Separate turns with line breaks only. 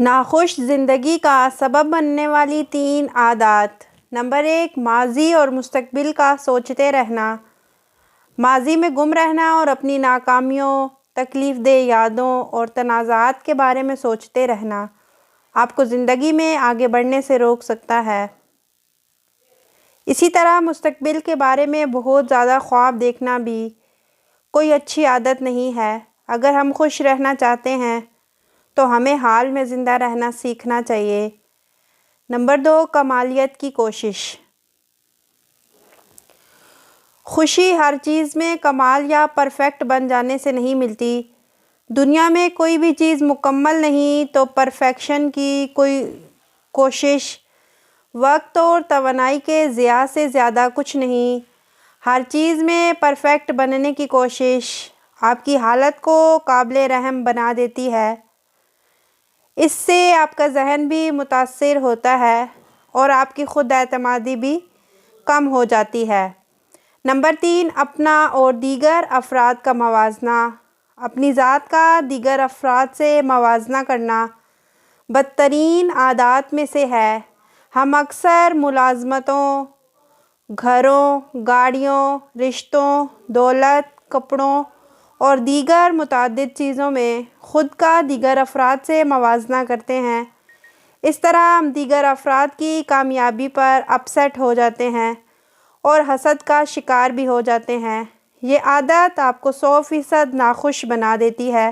ناخوش زندگی کا سبب بننے والی 3 عادات۔ نمبر 1، ماضی اور مستقبل کا سوچتے رہنا۔ ماضی میں گم رہنا اور اپنی ناکامیوں، تکلیف دہ یادوں اور تنازعات کے بارے میں سوچتے رہنا آپ کو زندگی میں آگے بڑھنے سے روک سکتا ہے۔ اسی طرح مستقبل کے بارے میں بہت زیادہ خواب دیکھنا بھی کوئی اچھی عادت نہیں ہے۔ اگر ہم خوش رہنا چاہتے ہیں تو ہمیں حال میں زندہ رہنا سیکھنا چاہیے۔ نمبر 2، کمالیت کی کوشش۔ خوشی ہر چیز میں کمال یا پرفیکٹ بن جانے سے نہیں ملتی۔ دنیا میں کوئی بھی چیز مکمل نہیں تو پرفیکشن کی کوئی کوشش وقت اور توانائی کے ضیاع سے زیادہ کچھ نہیں۔ ہر چیز میں پرفیکٹ بننے کی کوشش آپ کی حالت کو قابل رحم بنا دیتی ہے۔ اس سے آپ کا ذہن بھی متاثر ہوتا ہے اور آپ کی خود اعتمادی بھی کم ہو جاتی ہے۔ نمبر 3، اپنا اور دیگر افراد کا موازنہ۔ اپنی ذات کا دیگر افراد سے موازنہ کرنا بدترین عادات میں سے ہے۔ ہم اکثر ملازمتوں، گھروں، گاڑیوں، رشتوں، دولت، کپڑوں اور دیگر متعدد چیزوں میں خود کا دیگر افراد سے موازنہ کرتے ہیں۔ اس طرح ہم دیگر افراد کی کامیابی پر اپسیٹ ہو جاتے ہیں اور حسد کا شکار بھی ہو جاتے ہیں۔ یہ عادت آپ کو 100% ناخوش بنا دیتی ہے